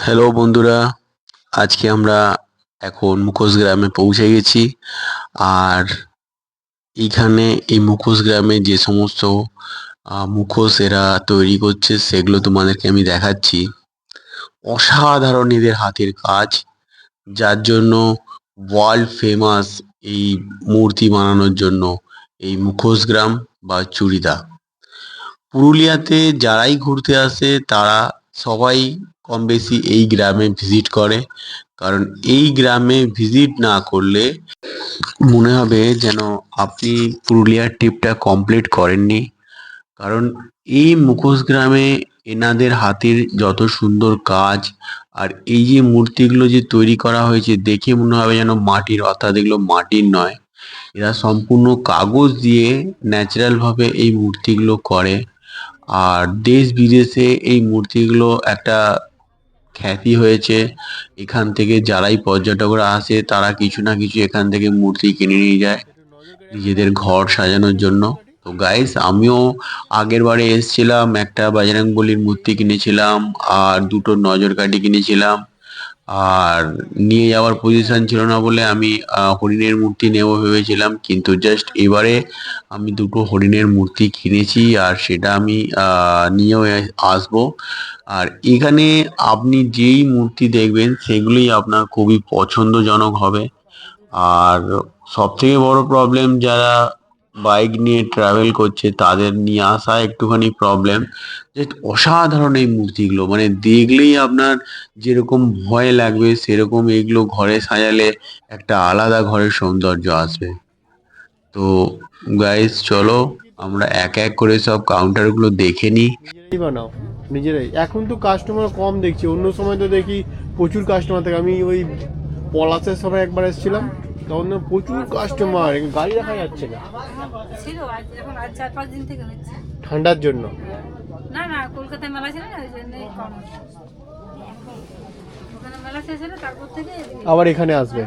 Hello বন্ধুরা, আজকে আমরা এখন মুখোশ গ্রামে পৌঁছে গেছি। আর এইখানে এই মুখোশ গ্রামে যে সমস্ত মুখোশ এরা তৈরি করছে সেগুলো তোমাদেরকে আমি দেখাচ্ছি। অসাধারণ এদের হাতের কাজ, যার জন্য ওয়ার্ল্ড ফেমাস এই মূর্তি বানানোর জন্য এই মুখোশ গ্রাম বা চুড়িদা। পুরুলিয়াতে যারাই ঘুরতে আসে তারা সবাই কম বেশি এই গ্রামে ভিজিট করে, কারণ এই গ্রামে ভিজিট না করলে মনে হবে যেন আপনি পুরুলিয়ার ট্রিপটা কমপ্লিট করেননি। কারণ এই মুখোশ গ্রামে এনাদের হাতের যত সুন্দর কাজ, আর এই যে মূর্তিগুলো যে তৈরি করা হয়েছে দেখে মনে হবে যেন মাটির, অর্থাৎ এগুলো মাটির নয়, এরা সম্পূর্ণ কাগজ দিয়ে ন্যাচারাল ভাবে এই মূর্তিগুলো করে। আর দেশ বিদেশে এই মূর্তিগুলো একটা খ্যাতি হয়েছে। এখান থেকে যারাই পর্যটকরা আসে তারা কিছু না কিছু এখান থেকে মূর্তি কিনে নিয়ে যায় নিজেদের ঘর সাজানোর জন্য। তো গাইস, আমিও আগের বারে এসেছিলাম, একটা বজরংবলীর মূর্তি কিনেছিলাম আর দুটো নজরকাঠি কিনেছিলাম। আর নিয়ে যাওয়ার পজিশন ছিল না বলে আমি হরিণের মূর্তি নেব ভেবেছিলাম, কিন্তু জাস্ট এবারে আমি দুটো হরিণের মূর্তি কিনেছি আর সেটা আমি নিয়েও আসবো। আর এখানে আপনি যেই মূর্তি দেখবেন সেগুলোই আপনার খুবই পছন্দজনক হবে। আর সব থেকে বড় প্রবলেম, যারা বাইক নিয়ে ট্রাভেল করছে তাদের নিয়ে আসা একটুখানি প্রবলেম। জাস্ট অসাধারণ এই মূর্তিগুলো, মানে দেখলেই আপনার যেরকম ভয় লাগবে সেরকম এগুলো ঘরে সাজালে একটা আলাদা ঘরের সৌন্দর্য আসবে। তো গাইস, চলো আমরা এক এক করে সব কাউন্টারগুলো দেখে নিই। নিজেরাই বানাও, নিজেরাই। এখন তো কাস্টমার কম দেখছি, অন্য সময় তো দেখি প্রচুর কাস্টমার থাকে। আমি ওই পলাশের সময় একবার এসেছিলাম, তখন তো প্রচুর কাস্টমার, গাড়ি রাখা যাচ্ছে না ছিল। এখন আজ 4-5 দিন থেকে হচ্ছে। ঠান্ডার জন্য। না না, কলকাতায় মেলা ছিল না, ওই জন্যই কম। ওখানে মেলা শেষ হলো, তারপর থেকে আবার এখানে আসবে।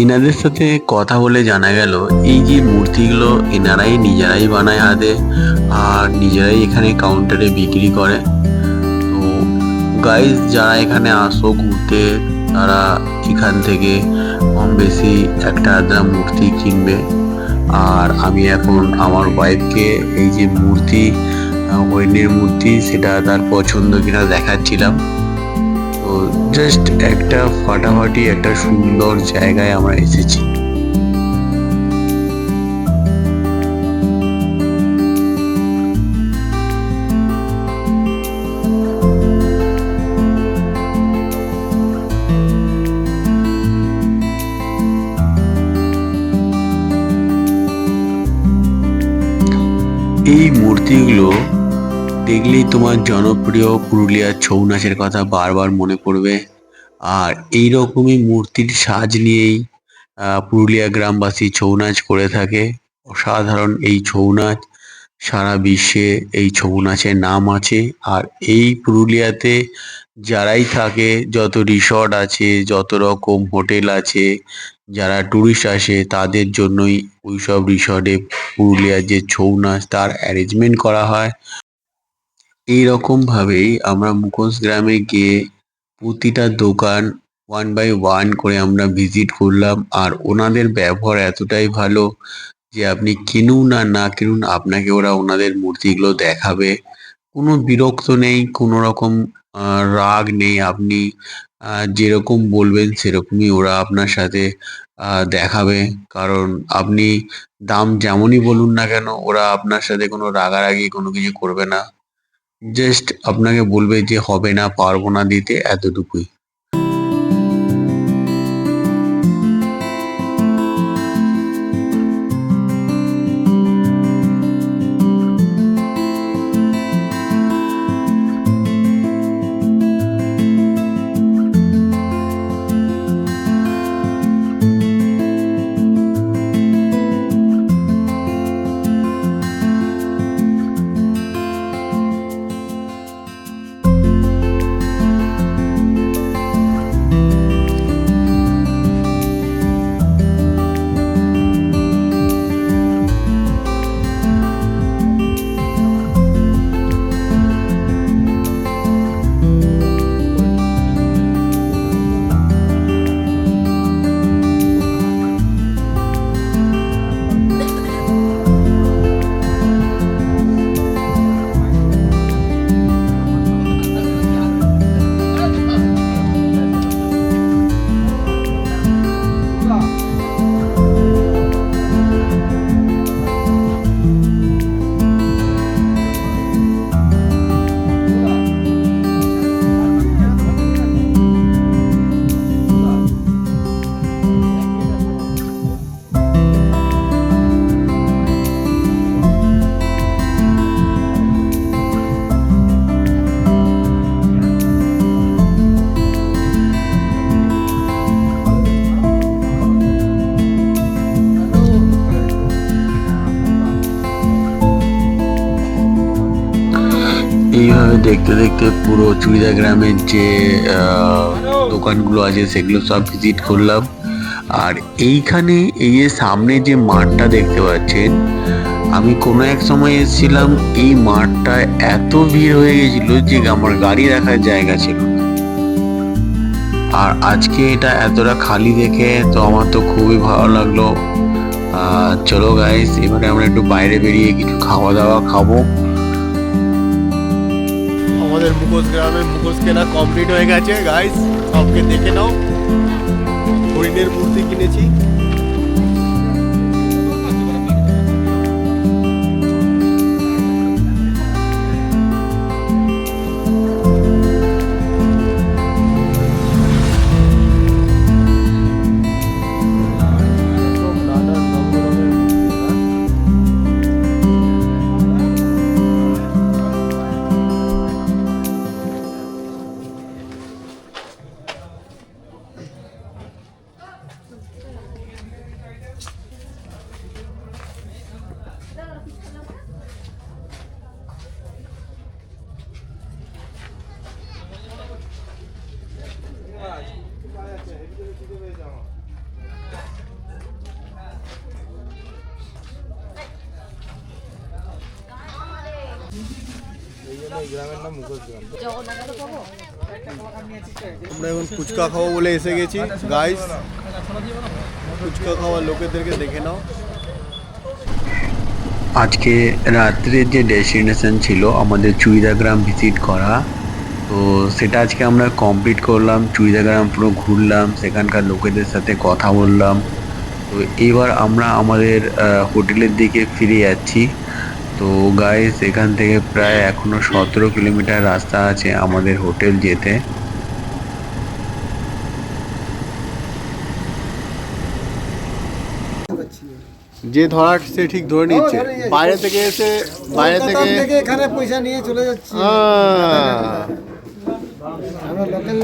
এনাদের সাথে কথা বলে জানা গেল এই যে মূর্তিগুলো এনারাই নিজেরাই বানায় হাতে, আর নিজেরাই এখানে কাউন্টারে বিক্রি করে। তো গাইস, যারা এখানে আসো ঘুরতে তারা এখান থেকে কম বেশি একটা আধা মূর্তি কিনবে। আর আমি এখন আমার ওয়াইফকে এই যে মূর্তি, হরিণের মূর্তি, সেটা তার পছন্দ কিনা দেখাচ্ছিলাম। তো জাস্ট একটা ফাটাফাটি একটা সুন্দর জায়গায় আমরা এসেছি। এই মূর্তি মূর্তিগুলো দেখলেই তোমার জনপ্রিয় পুরুলিয়ার ছৌ নাচের কথা বারবার মনে পড়বে। আর এই রকমই মূর্তির সাজ নিয়েই পুরুলিয়া গ্রামবাসী ছৌ নাচ করে থাকে। অসাধারণ এই ছৌ নাচ, সারা বিশ্বে এই ছৌ নাচের নাম আছে। আর এই পুরুলিয়াতে যারাই থাকে, যত রিসর্ট আছে, যত রকম হোটেল আছে, যারা টুরিস্ট আসে তাদের জন্যই ওইসব রিসর্টে পুরুলিয়ার যে ছৌ নাচ তার অ্যারেঞ্জমেন্ট করা হয়। এইরকম ভাবেই আমরা মুখোশ গ্রামে গিয়ে প্রতিটা দোকান ওয়ান বাই ওয়ান করে আমরা ভিজিট করলাম। আর ওনাদের ব্যবহার এতটাই ভালো যে আপনি কিনুন আর না কিনুন, আপনাকে ওরা ওনাদের মূর্তিগুলো দেখাবে। কোনো বিরক্ত নেই, কোনো রকম রাগ নেই। আপনি যেরকম বলবেন সেরকমই ওরা আপনার সাথে দেখাবে। কারণ আপনি দাম যেমনই বলুন না কেন, ওরা আপনার সাথে কোনো রাগারাগি কোনো কিছু করবে না। জাস্ট আপনাকে বলবে যে হবে না, পারবো না দিতে, এতটুকুই। এইভাবে দেখতে দেখতে পুরো চুড়িদা গ্রামের যে দোকানগুলো আছে সেগুলো সব ভিজিট করলাম। আর এইখানে এই যে সামনে যে মাঠটা দেখতে পাচ্ছেন, আমি কোনো এক সময় এসেছিলাম, এই মাঠটায় এত ভিড় হয়ে গেছিল যে আমার গাড়ি রাখার জায়গা ছিল না। আর আজকে এটা এতটা খালি দেখে তো আমার তো খুবই ভালো লাগলো। চলো গাইস, এবারে আমরা একটু বাইরে বেরিয়ে কিছু খাওয়া দাওয়া খাবো। আমাদের মুখোশ গ্রামের মুখোশ কেনা কমপ্লিট হয়ে গেছে গাইস, সবকে দেখে নাও। হরিণের মূর্তি কিনেছি। আমরা এখন ফুচকা খাবো বলে এসে গেছি গাইস। ফুচকা খাওয়ার লোকেদেরকে দেখে নাও। আজকে রাত্রের যে ডেস্টিনেশন ছিল আমাদের চুইদা গ্রাম ভিজিট করা, তো সেটা আজকে আমরা কমপ্লিট করলাম। চুইদা গ্রাম পুরো ঘুরলাম, সেখানকার লোকেদের সাথে কথা বললাম। তো এবার আমরা আমাদের হোটেলের দিকে ফিরে যাচ্ছি। তো গাইস, এখান থেকে প্রায় এখনো 17 কিলোমিটার রাস্তা আছে আমাদের হোটেল যেতে। যে ধরা সে ঠিক ধরে নিচ্ছে, বাইরে থেকে এসে বাইরে থেকে এখানে পয়সা নিয়ে চলে যাচ্ছি। আমরা লোকাল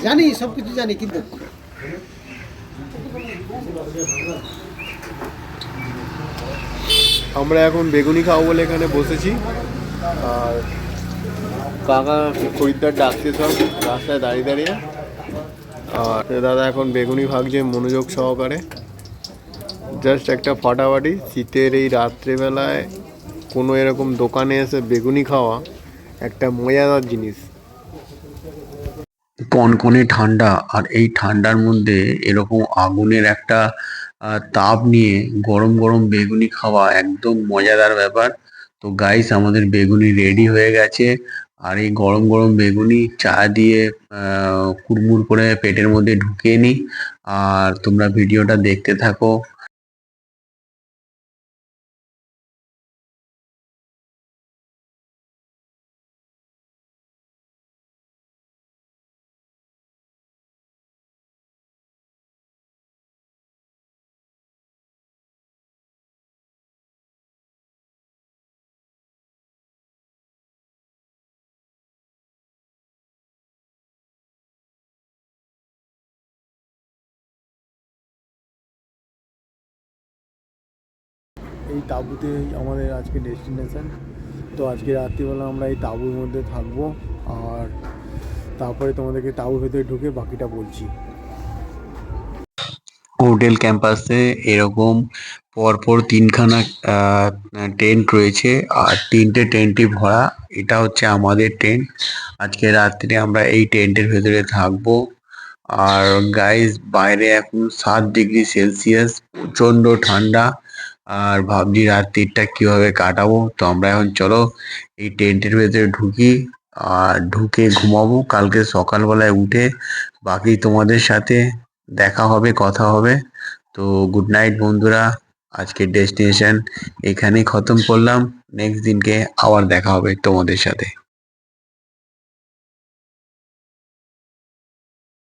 জানি, সব কিছু জানি, কিন্তু আমরা এখন বেগুনি খাবো বলে এখানে বসেছি। আর কাকা খরিদ্দার ডাকছে সব রাস্তায় দাঁড়িয়ে দাঁড়িয়ে। আর দাদা এখন বেগুনি ভাগছে মনোযোগ সহকারে। জাস্ট একটা ফাটাফাটি শীতের এই রাত্রেবেলায় কোনো এরকম দোকানে এসে বেগুনি খাওয়া একটা মজাদার জিনিস। কনকনে ঠান্ডা, আর এই ঠান্ডার মধ্যে এরকম আগুনের একটা তাপ নিয়ে গরম গরম বেগুনি খাওয়া একদম মজাদার ব্যাপার। তো গাইস, আমাদের বেগুনি রেডি হয়ে গেছে। আর এই গরম গরম বেগুনি চা দিয়ে কুড়মুড় করে পেটের মধ্যে ঢুকিয়ে নিই। আর তোমরা ভিডিওটা দেখতে থাকো। এই তাঁবুতে আমাদের আজকে ডেস্টিনেশন। তো আজকে রাত্রিবেলা আমরা এই তাঁবুর মধ্যে থাকবো। আর তারপরে তোমাদেরকে তাঁবুর ভেতরে ঢুকে বাকিটা বলছি। হোটেল ক্যাম্পাসে এরকম পরপর তিনখানা টেন্ট রয়েছে, আর তিনটে টেন্টই ভরা। এটা হচ্ছে আমাদের টেন্ট। আজকে রাত্রে আমরা এই টেন্টের ভেতরে থাকবো। আর গাইস, বাইরে এখন 7 ডিগ্রি সেলসিয়াস, প্রচন্ড ঠান্ডা। আর ভাবছি রাত্রিটা কিভাবে কাটাবো। তো আমরা এখন চলো এই টেন্টের ভেতরে ঢুকি, আর ঢুকে ঘুমাবো। কালকে সকালবেলায় উঠে বাকি তোমাদের সাথে দেখা হবে, কথা হবে। তো গুড নাইট বন্ধুরা, আজকের ডেস্টিনেশন এখানেই খতম করলাম। নেক্সট দিনকে আবার দেখা হবে তোমাদের সাথে।